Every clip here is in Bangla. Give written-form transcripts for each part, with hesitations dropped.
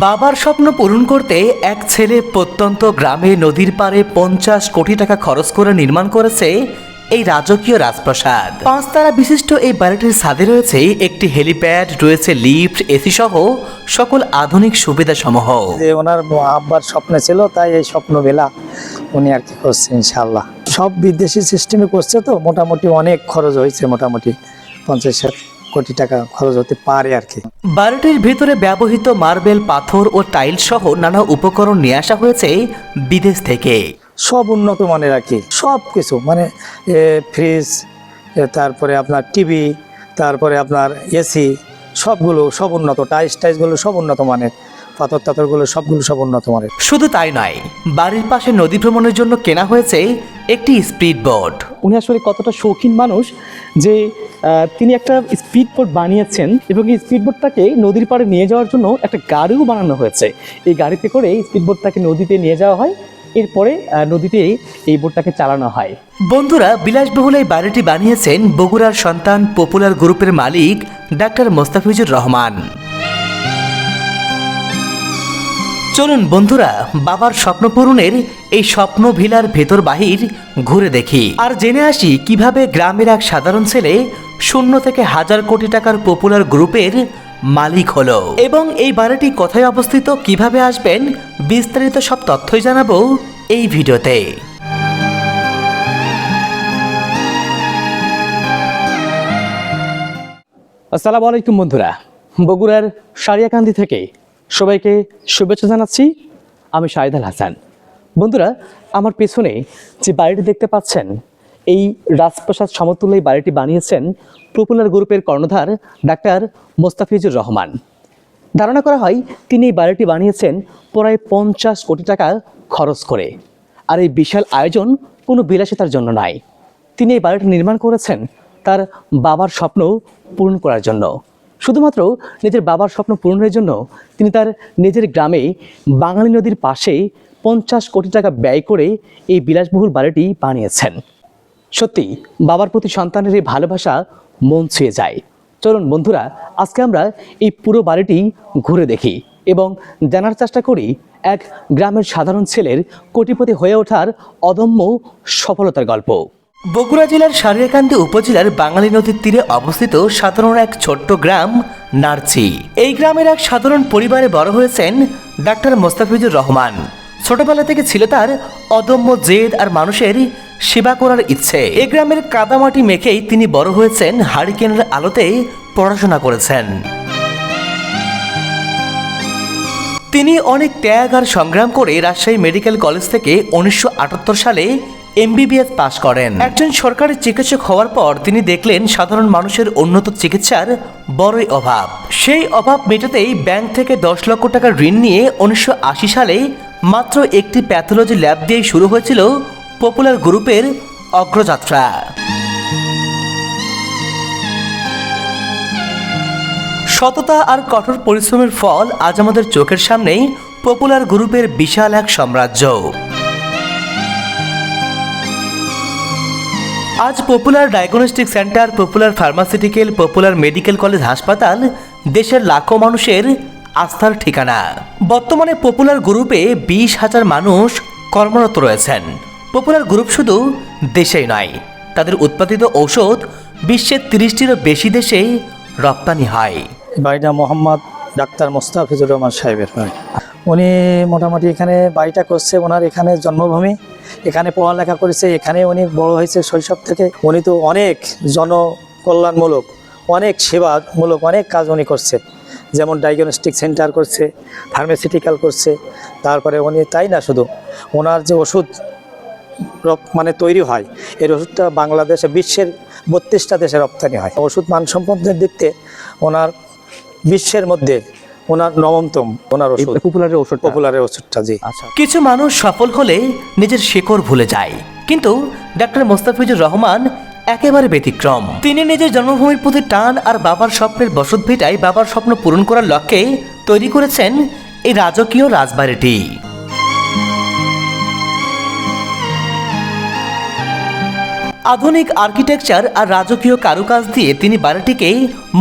বাবার স্বপ্ন পূরণ করতে এক ছেলে প্রত্যন্ত গ্রামে নদীর পাড়ে 50 কোটি টাকা খরচ করে নির্মাণ করেছে এই রাজকীয় রাজপ্রাসাদ। 5 তারা বিশিষ্ট এই বাড়িটির ছাদে রয়েছে একটি হেলিপ্যাড, রয়েছে লিফট, এসি সহ সকল আধুনিক সুবিধা সমূহ। যে ওনার আব্বার স্বপ্ন ছিল, তাই এই স্বপ্ন বেলা উনি আর কি করছে। ইনশাআল্লাহ সব বিদেশি সিস্টেমে করছে, তো মোটামুটি অনেক খরচ হয়েছে, মোটামুটি 50 কোটি টাকা খরচ হতে পারে আর কি। বাড়িটির ভিতরে ব্যবহৃত মার্বেল, পাথর ও টাইল সহ নানা উপকরণ নিয়ে আসা হয়েছে বিদেশ থেকে। সব উন্নত মানের আর কি, সব কিছু মানে ফ্রিজ, তারপরে আপনার টিভি, তারপরে আপনার এসি, সবগুলো সব উন্নত, টাইলসগুলো সব উন্নত মানের, পাথরগুলো সবগুলো সব উন্নত মানের। শুধু তাই নয়, বাড়ির পাশে নদী ভ্রমণের জন্য কেনা হয়েছে একটি স্পিড বোট। উনি আসলে কতটা শৌখিন মানুষ যে তিনি একটা স্পিড বোট বানিয়েছেন এবং এই স্পিড বোটটাকে নদীর পাড়ে নিয়ে যাওয়ার জন্য একটা গাড়িও বানানো হয়েছে। এই গাড়িতে করে স্পিড বোটটাকে নদীতে নিয়ে যাওয়া হয়, এরপরে নদীতে এই বোটটাকে চালানো হয়। বন্ধুরা, বিলাসবহুল এই বাড়িটি বানিয়েছেন বগুড়ার সন্তান পপুলার গ্রুপের মালিক ডাক্তার মোস্তাফিজুর রহমান। চলুন বন্ধুরা, বাবার স্বপ্ন পূরণের এই স্বপ্ন ভিলার ভেতর বাহির ঘুরে দেখি আর জেনে আসি কিভাবে গ্রামের এক সাধারণ ছেলে শূন্য থেকে হাজার কোটি টাকার পপুলার গ্রুপের মালিক হলো। এবং এই বাড়িটি কোথায় অবস্থিত, কিভাবে আসবেন, বিস্তারিত সব তথ্যই জানাবো এই ভিডিওতে। আসসালামু আলাইকুম বন্ধুরা, বগুড়ার সারিয়াকান্দি থেকে সবাইকে শুভেচ্ছা জানাচ্ছি। আমি শাহিদ আল হাসান। বন্ধুরা, আমার পেছনে যে বাড়িটি দেখতে পাচ্ছেন, এই রাজপ্রাসাদ সমতুল্য এই বাড়িটি বানিয়েছেন পপুলার গ্রুপের কর্ণধার ডাক্তার মোস্তাফিজুর রহমান। ধারণা করা হয় তিনি এই বাড়িটি বানিয়েছেন প্রায় 50 কোটি টাকা খরচ করে। আর এই বিশাল আয়োজন কোনো বিলাসিতার জন্য নয়, তিনি এই বাড়িটি নির্মাণ করেছেন তার বাবার স্বপ্ন পূরণ করার জন্য। শুধুমাত্র নিজের বাবার স্বপ্ন পূরণের জন্য তিনি তার নিজের গ্রামে বাঙালি নদীর পাশে 50 কোটি টাকা ব্যয় করে এই বিলাসবহুল বাড়িটি বানিয়েছেন। সত্যি বাবার প্রতি সন্তানের এই ভালোবাসা মন ছুঁয়ে যায়। চলুন বন্ধুরা, আজকে আমরা এই পুরো বাড়িটি ঘুরে দেখি এবং জানার চেষ্টা করি এক গ্রামের সাধারণ ছেলের কোটিপতি হয়ে ওঠার অদম্য সফলতার গল্প। বগুড়া জেলার সারিয়াকান্দি উপজেলার বাঙালি নদীর তীরে অবস্থিত সাধারণ এক ছোট্ট গ্রাম নারচি। এই গ্রামের এক সাধারণ পরিবারে বড় হয়েছেন ডাক্তার মোস্তাফিজুর রহমান। ছোটবেলা থেকে ছিল তার অদম্য জেদ আর মানুষের সেবা করার ইচ্ছে। এই গ্রামের কাদামাটি মেখেই তিনি বড় হয়েছেন, হারিকেনের আলোতে পড়াশোনা করেছেন। তিনি অনেক ত্যাগ আর সংগ্রাম করে রাজশাহী মেডিকেল কলেজ থেকে 1978 সালে MBBS পাশ করেন। একজন সরকারি চিকিৎসক হওয়ার পর তিনি দেখলেন সাধারণ মানুষের উন্নত চিকিৎসার বড়ই অভাব। সেই অভাব মেটাতেই ব্যাংক থেকে 10 লক্ষ টাকার ঋণ নিয়ে 1980 সালে মাত্র একটি প্যাথোলজি ল্যাব দিয়েই শুরু হয়েছিল পপুলার গ্রুপের অগ্রযাত্রা। সততা আর কঠোর পরিশ্রমের ফল আজ আমাদের চোখের সামনেই পপুলার গ্রুপের বিশাল এক সাম্রাজ্য। আজ popular diagnostic centre, popular pharmaceutical, popular medical college হাসপাতাল দেশের লাখো মানুষের আস্থার ঠিকানা। বর্তমানে পপুলার গ্রুপে 20,000 মানুষ কর্মরত রয়েছেন। পপুলার গ্রুপ শুধু দেশেই নয়, তাদের উৎপাদিত ঔষধ বিশ্বের 30টিরও বেশি দেশে রপ্তানি হয়। বাড়িটা মোহাম্মদ ডাক্তার মোস্তাফিজুর রহমান সাহেবের বাড়ি। উনি মোটামুটি এখানে বাড়িটা করছে, ওনার এখানে জন্মভূমি, এখানে পড়ালেখা করেছে, এখানে উনি বড় হয়েছে শৈশব থেকে। উনি তো অনেক জনকল্যাণমূলক, অনেক সেবামূলক অনেক কাজ উনি করছে, যেমন ডায়াগনস্টিক সেন্টার করছে, ফার্মাসিউটিক্যাল করছে। তারপরে উনি তাই না, শুধু ওনার যে ওষুধ মানে তৈরি হয়, এর ওষুধটা বাংলাদেশে বিশ্বের 32টা দেশে রপ্তানি হয়। ওষুধ মানসম্পন্নের দিক থেকে ওনার বিশ্বের মধ্যে ওনার নবমতম ওনার ওষুধ, পপুলারের ওষুধটা। জি আচ্ছা, কিছু মানুষ সফল হলে নিজের শেকড় ভুলে যায়, কিন্তু ডাক্তার মোস্তাফিজুর রহমান একেবারে ব্যতিক্রম। তিনি নিজের জন্মভূমির প্রতি টান আর বাবার স্বপ্নের বসত ভিটায় বাবার স্বপ্ন পূরণ করার লক্ষ্যে তৈরি করেছেন এই রাজকীয় রাজবাড়িটি। আধুনিক আর্কিটেকচার আর রাজকীয় কারুকাজ দিয়ে তিনি বাড়িটিকে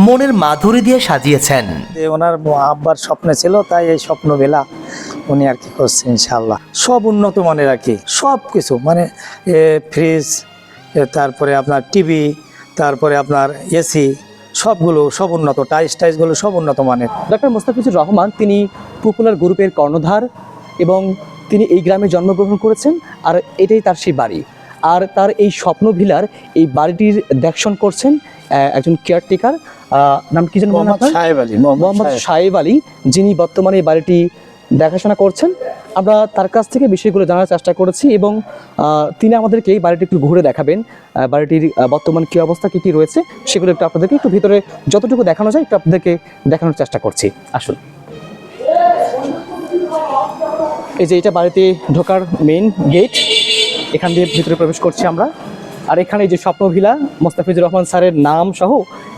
মনের মাধুরী দিয়ে সাজিয়েছেন। ওনার আব্বার স্বপ্ন ছিল, তাই এই স্বপ্ন বেলা উনি আর কি করছেন ইনশাআল্লাহ। সব উন্নত মানের আর কি, সব কিছু মানে ফ্রিজ, তারপরে আপনার টিভি, তারপরে আপনার এসি, সবগুলো সব উন্নত, টাইলসগুলো সব উন্নত মানের। ডক্টর মোস্তাফিজুর রহমান তিনি পপুলার গ্রুপের কর্ণধার এবং তিনি এই গ্রামে জন্মগ্রহণ করেছেন, আর এটাই তার সেই বাড়ি। আর তার এই স্বপ্ন ভিলার এই বাড়িটির দেখশন করছেন একজন কেয়ারটেকার, নাম কি যেন বললেন মোহাম্মদ আপনার? সাহেব আলী। মোহাম্মদ সাহেব আলী, যিনি বর্তমানে এই বাড়িটি দেখাশোনা করছেন। আমরা তার কাছ থেকে বিষয়গুলো জানার চেষ্টা করেছি এবং তিনি আমাদেরকে এই বাড়িটি একটু ঘুরে দেখাবেন, বাড়িটির বর্তমান কী অবস্থা কী কী রয়েছে সেগুলো একটু আপনাদেরকে একটু ভিতরে যতটুকু দেখানো যায় একটু আপনাদেরকে দেখানোর চেষ্টা করছি। আসুন, এই যে এটা বাড়িতে ঢোকার মেইন গেট, এখান দিয়ে ভিতরে প্রবেশ করছি আমরা। আর এখানে এই যে স্বপ্ন ভিলা, মোস্তাফিজুর রহমান স্যারের নাম সহ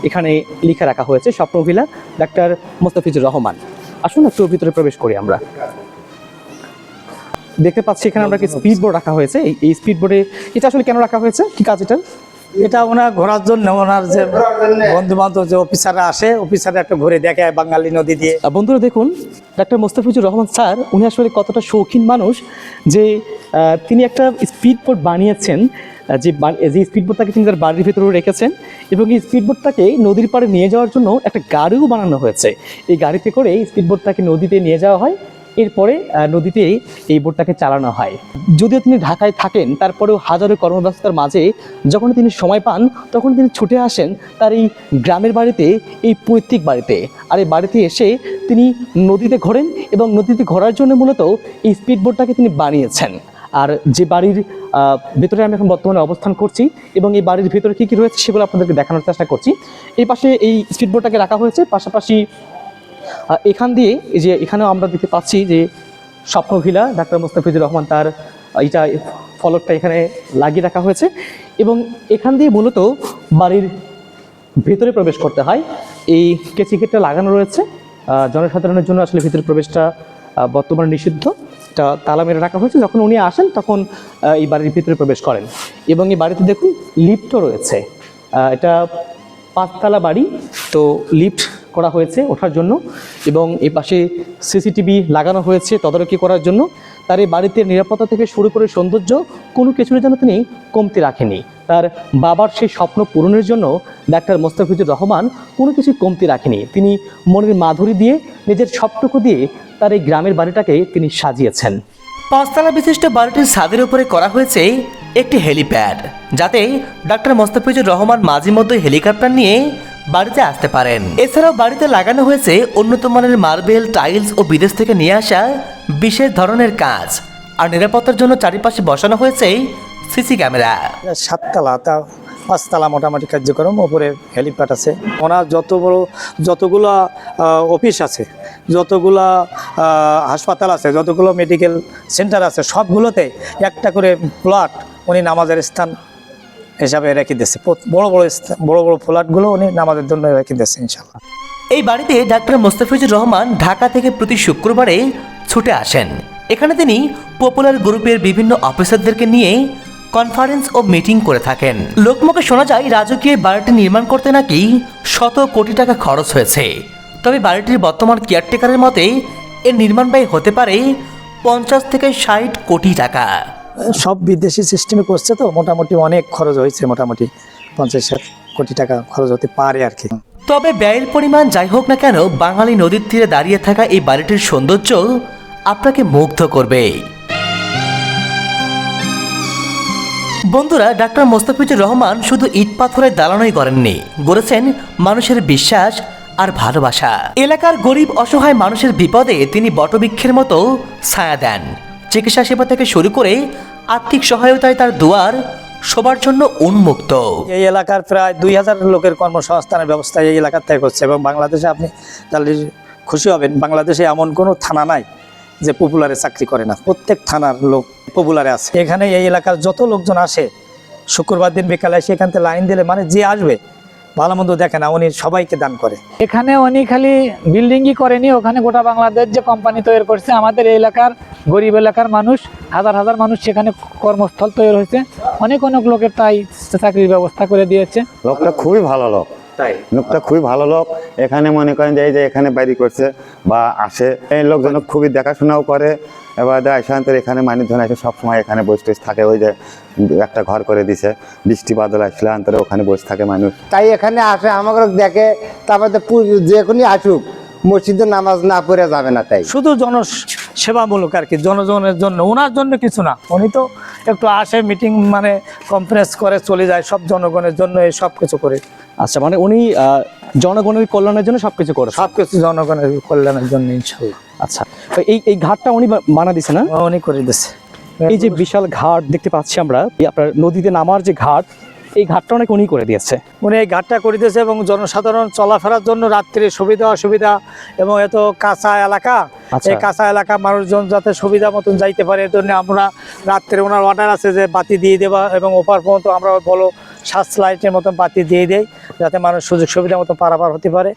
এখানে লিখে রাখা হয়েছে স্বপ্ন ভিলা ডাক্তার মোস্তাফিজুর রহমান। আসুন একটু ভিতরে প্রবেশ করি আমরা। দেখতে পাচ্ছি এখানে আমরা কি স্পিড বোর্ড রাখা হয়েছে। এই স্পিড বোর্ডে এটা আসলে কেন রাখা হয়েছে, কি কাজ এটা? এটা ওনার ঘোরার জন্য, ওনার যে বন্ধু বান্ধব যে অফিসাররা আসে, অফিসাররা একটু ঘুরে দেখে বাঙালি নদী দিয়ে। বন্ধুরা দেখুন, ডাক্তার মোস্তাফিজুর রহমান স্যার উনি আসলে কতটা শৌখিন মানুষ যে তিনি একটা স্পিড বোর্ড বানিয়েছেন, যে স্পিড বোর্ডটাকে তিনি তার বাড়ির ভিতরে রেখেছেন এবং এই স্পিড বোর্ডটাকে নদীর পাড়ে নিয়ে যাওয়ার জন্য একটা গাড়িও বানানো হয়েছে। এই গাড়িতে করে স্পিড বোর্ডটাকে নদীতে নিয়ে যাওয়া হয়, এরপরে নদীতে এই বোটটাকে চালানো হয়। যদিও তিনি ঢাকায় থাকেন, তারপরেও হাজারো কর্মব্যস্ততার মাঝে যখন তিনি সময় পান তখন তিনি ছুটে আসেন তার এই গ্রামের বাড়িতে, এই পৈতৃক বাড়িতে। আর এই বাড়িতে এসে তিনি নদীতে ঘোরেন এবং নদীতে ঘোরার জন্য মূলত এই স্পিড বোটটাকে তিনি বানিয়েছেন। আর যে বাড়ির ভেতরে আমি এখন বর্তমানে অবস্থান করছি এবং এই বাড়ির ভেতরে কী কী রয়েছে সেগুলো আপনাদেরকে দেখানোর চেষ্টা করছি। এই পাশে এই স্পিড বোটটাকে রাখা হয়েছে, পাশাপাশি এখান দিয়ে এই যে এখানেও আমরা দেখতে পাচ্ছি যে স্বপ্ন ভিলা ডাক্তার মোস্তাফিজুর রহমান তার এইটা ফলকটা এখানে লাগিয়ে রাখা হয়েছে এবং এখান দিয়ে মূলত বাড়ির ভেতরে প্রবেশ করতে হয়। এই কেচি গেটটা লাগানো রয়েছে, জনসাধারণের জন্য আসলে ভিতরে প্রবেশটা বর্তমানে নিষিদ্ধ, এটা তালা মেরে রাখা হয়েছে। যখন উনি আসেন তখন এই বাড়ির ভিতরে প্রবেশ করেন এবং এই বাড়িতে দেখুন লিফটও রয়েছে। এটা 5 তলা বাড়ি, তো লিফট করা হয়েছে ওঠার জন্য এবং এই পাশে সিসিটিভি লাগানো হয়েছে তদারকি করার জন্য। তার এই বাড়িতে নিরাপত্তা থেকে শুরু করে সৌন্দর্য কোনো কিছুর যেন তিনি কমতি রাখেনি। তার বাবার সেই স্বপ্ন পূরণের জন্য ডাক্তার মোস্তাফিজুর রহমান কোনো কিছু কমতি রাখেনি। তিনি মনের মাধুরী দিয়ে, নিজের সবটুকু দিয়ে তার এই গ্রামের বাড়িটাকে তিনি সাজিয়েছেন। 5 তলা বিশিষ্ট বাড়িটির ছাদের উপরে করা হয়েছে একটি হেলিপ্যাড, যাতে ডাক্তার মোস্তাফিজুর রহমান মাঝে মধ্যে হেলিকপ্টার নিয়ে বাড়িতে আসতে পারেন। এছাড়াও বাড়িতে লাগানো হয়েছে উন্নত মানের মার্বেল, টাইলস ও বিদেশ থেকে নিয়ে আসা বিশেষ ধরনের কাজ। আর নিরাপত্তার জন্য চারিপাশে বসানো হয়েছে সিসি ক্যামেরা। 7 তলা, তা 5 তলা মোটামুটি কার্যক্রম, ওপরে হেলিপ্যাড আছে। ওনার যতগুলো অফিস আছে, যতগুলো হাসপাতাল আছে, যতগুলো মেডিকেল সেন্টার আছে, সবগুলোতে একটা করে প্লট উনি নামাজের স্থান হিসাবে রেখে দিয়েছে। বড় বড় ফ্ল্যাটগুলো উনি নামাজের জন্য রেখে দিয়েছে ইনশাআল্লাহ। এই বাড়িতে ডাক্তার মোস্তাফিজুর রহমান ঢাকা থেকে প্রতি শুক্রবারে ছুটে আসেন। এখানে তিনি পপুলার গ্রুপের বিভিন্ন অফিসারদেরকে নিয়ে কনফারেন্স ও মিটিং করে থাকেন। লোকমুখে শোনা যায় রাজকীয় বাড়িটি নির্মাণ করতে নাকি শত কোটি টাকা খরচ হয়েছে। তবে বাড়িটির বর্তমান কেয়ারটেকারের মতে এর নির্মাণ ব্যয় হতে পারে 50 থেকে 60 কোটি টাকা। সব বিদেশি সিস্টেমে করছে, তো মোটামুটি অনেক খরচ হয়েছে, মোটামুটি 50-60 কোটি টাকা খরচ হতে পারে আর কি। তবে ব্যয়ের পরিমাণ যাই হোক না কেন, বাঙালি নদীর তীরে দাঁড়িয়ে থাকা এই বাড়িটির সৌন্দর্য আপনাকে মুগ্ধ করবে। বন্ধুরা, ডাক্তার মোস্তাফিজুর রহমান শুধু ইট পাথরের দালানই করেননি, গড়েছেন মানুষের বিশ্বাস আর ভালোবাসা। এলাকার গরিব অসহায় মানুষের বিপদে তিনি বটবৃক্ষের মতো ছায়া দেন। চিকিৎসা সেবা থেকে শুরু করে আর্থিক সহায়তায় তার দুয়ার সবার জন্য উন্মুক্ত। এই এলাকার প্রায় 2000 লোকের কর্মসংস্থানের ব্যবস্থা এই এলাকার থেকে করছে এবং বাংলাদেশে আপনি তাহলে খুশি হবেন, বাংলাদেশে এমন কোনো থানা নাই যে পপুলারে চাকরি করে না। প্রত্যেক থানার লোক পপুলারে আছে। এখানে এই এলাকার যত লোকজন আসে শুক্রবার দিন বিকালে এসে এখান থেকে লাইন দিলে মানে যে আসবে ভালো মন্দ দেখে না, উনি সবাইকে দান করে। এখানে উনি খালি বিল্ডিংই করেনি, ওখানে গোটা বাংলাদেশ যে কোম্পানি তৈরি করছে, আমাদের এই এলাকার গরিব এলাকার মানুষ হাজার হাজার মানুষ সেখানে কর্মস্থল তৈরি হয়েছে, অনেক অনেক লোকের তাই চাকরির ব্যবস্থা করে দিয়েছে। লোকটা খুবই ভালো লোক, তাই লোকটা খুবই ভালো লোক। এখানে মনে করেন যে এই যে এখানে বাড়ি করছে বা আসে, এই লোকজন খুবই দেখাশোনাও করে। এবার শান্তের এখানে মানুষজন এসে সবসময় এখানে বসে থাকে, ওই যে একটা ঘর করে দিছে, বৃষ্টি বাদল আসলে অন্তরে ওখানে বসে থাকে মানুষ। তাই এখানে আসে, আমাকে দেখে, তারপরে যে কোনো আসুক, মসজিদে নামাজ না পড়ে যাবে না। তাই শুধু সেবামূলক আর কি, জনজনের জন্য, ওনার জন্য কিছু না। উনি তো একটু আসে, মিটিং মানে কনফারেন্স করে চলে যায়, সব জনগণের জন্য এই সব কিছু করে। আচ্ছা, মানে উনি জনগণের কল্যাণের জন্য সবকিছু করে। সব কিছু জনগণের কল্যাণের জন্য ইনশাল্লাহ। আচ্ছা, তো এই ঘাটটা উনি বানা দিছে না? উনি করে দিচ্ছে। এই যে বিশাল ঘাট দেখতে পাচ্ছি আমরা, এই আপনার নদীতে নামার যে ঘাট, এই ঘাটটা অনেক উনি করে দিয়েছে। উনি এই ঘাটটা করে দিয়েছে এবং জনসাধারণ চলাফেরার জন্য রাত্রে সুবিধা অসুবিধা, এবং এত কাঁচা এলাকা, আচ্ছা। এই কাঁচা এলাকা মানুষজন যাতে সুবিধা মতন যাইতে পারে, এর জন্য আমরা রাত্রে ওনার অর্ডার আছে যে বাতি দিয়ে দেওয়া, এবং ওপার পর্যন্ত আমরা বলো সার্চ লাইটের মতন বাতি দিয়ে দেই, যাতে মানুষ সুযোগ সুবিধা মতো পারাপার হতে পারে।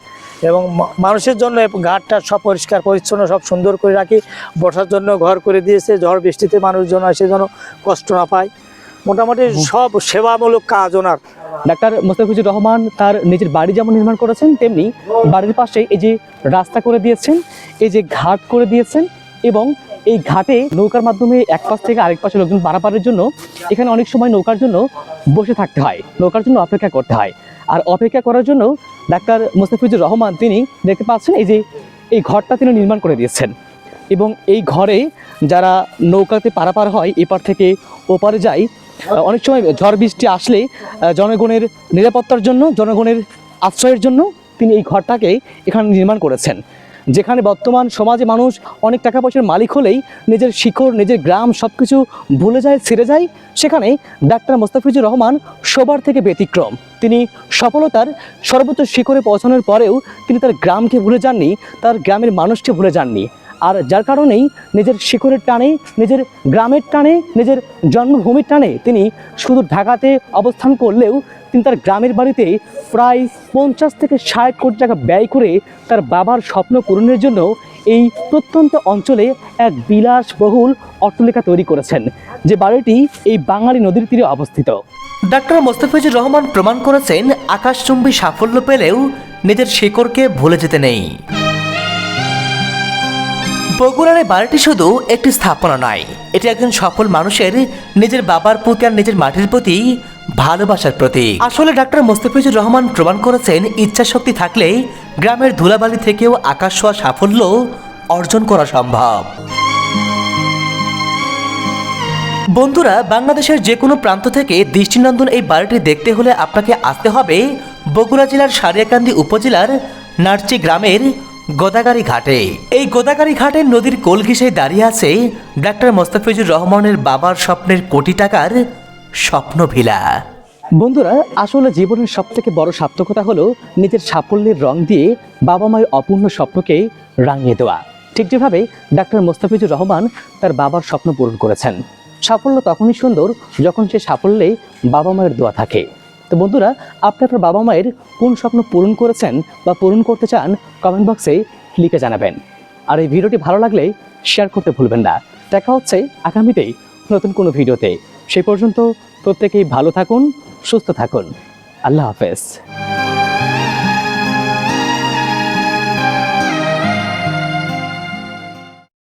এবং মানুষের জন্য এই ঘাটটা সব পরিষ্কার পরিচ্ছন্ন, সব সুন্দর করে রাখি। বসার জন্য ঘর করে দিয়েছে, ঝড় বৃষ্টিতে মানুষজন আসে যেন কষ্ট না পায়। মোটামুটি সব সেবামূলক কাজ ওনার। ডাক্তার মোস্তাফিজুর রহমান তার নিজের বাড়ি যেমন নির্মাণ করেছেন, তেমনি বাড়ির পাশে এই যে রাস্তা করে দিয়েছেন, এই যে ঘাট করে দিয়েছেন, এবং এই ঘাটে নৌকার মাধ্যমে এক পাশ থেকে আরেক পাশে লোকজন পারাপারের জন্য এখানে অনেক সময় নৌকার জন্য বসে থাকতে হয়, নৌকার জন্য অপেক্ষা করতে হয়। আর অপেক্ষা করার জন্য ডাক্তার মোস্তাফিজুর রহমান তিনি দেখতে পাচ্ছেন এই যে এই ঘরটা তিনি নির্মাণ করে দিয়েছেন, এবং এই ঘরে যারা নৌকাতে পারাপার হয়, এপার থেকে ওপারে যায়, অনেক সময় ঝড় বৃষ্টি আসলে জনগণের নিরাপত্তার জন্য, জনগণের আশ্রয়ের জন্য তিনি এই ঘরটাকে এখানে নির্মাণ করেছেন। যেখানে বর্তমান সমাজে মানুষ অনেক টাকা পয়সার মালিক হলেই নিজের শিকড়, নিজের গ্রাম সব কিছু ভুলে যায়, ছেড়ে যায়, সেখানে ডাক্তার মোস্তাফিজুর রহমান সবার থেকে ব্যতিক্রম। তিনি সফলতার সর্বোচ্চ শিখরে পৌঁছানোর পরেও তিনি তার গ্রামকে ভুলে যাননি, তার গ্রামের মানুষকে ভুলে যাননি। আর যার কারণেই নিজের শিকড়ের টানে, নিজের গ্রামের টানে, নিজের জন্মভূমির টানে তিনি শুধু ঢাকাতে অবস্থান করলেও তিনি তার গ্রামের বাড়িতে প্রায় 50 থেকে 60 কোটি টাকা ব্যয় করে তার বাবার স্বপ্ন পূরণের জন্য এই প্রত্যন্ত অঞ্চলে এক বিলাসবহুল অট্টালিকা তৈরি করেছেন, যে বাড়িটি এই বাঙালি নদীর তীরে অবস্থিত। ডাক্তার মোস্তাফিজুর রহমান প্রমাণ করেছেন আকাশচুম্বী সাফল্য পেলেও নিজের শিকড়কে ভুলে যেতে নেই। বগুড়ার এই বাড়িটি শুধু একটি স্থাপনা নয়, এটি একজন সফল মানুষের নিজের বাবার প্রতি আর নিজের মাটির প্রতি ভালোবাসার প্রতীক। আসলে ডাক্তার মোস্তাফিজুর রহমান প্রমাণ করেছেন ইচ্ছা শক্তি থাকলে গ্রামের ধুলাবালি থেকেও আকাশ ছোঁয়া সাফল্য অর্জন করা সম্ভব। বন্ধুরা, বাংলাদেশের যে কোনো প্রান্ত থেকে দৃষ্টিনন্দন এই বাড়িটি দেখতে হলে আপনাকে আসতে হবে বগুড়া জেলার সারিয়াকান্দি উপজেলার নার্চি গ্রামের গোদাগাড়ি ঘাটে। এই গোদাগাড়ি ঘাটের নদীর কোল ঘেঁষে দাঁড়িয়ে আছে ডাক্তার মোস্তাফিজুর রহমানের বাবার স্বপ্নের কোটি টাকার স্বপ্ন ভিলা। বন্ধুরা, আসলে জীবনের সবথেকে বড় সার্থকতা হলো নিজের সাফল্যের রং দিয়ে বাবা মায়ের অপূর্ণ স্বপ্নকে রাঙিয়ে দেওয়া। ঠিক যেভাবে ডাক্তার মোস্তাফিজুর রহমান তার বাবার স্বপ্ন পূরণ করেছেন। সাফল্য তখনই সুন্দর যখন সে সাফল্যে বাবা মায়ের দোয়া থাকে। তো বন্ধুরা, আপনি আপনার বাবা মায়ের কোন স্বপ্ন পূরণ করেছেন বা পূরণ করতে চান কমেন্ট বক্সে লিখে জানাবেন। আর এই ভিডিওটি ভালো লাগলে শেয়ার করতে ভুলবেন না। দেখা হচ্ছে আগামীতেই নতুন কোনো ভিডিওতে। সেই পর্যন্ত প্রত্যেকেই ভালো থাকুন, সুস্থ থাকুন। আল্লাহ হাফেজ।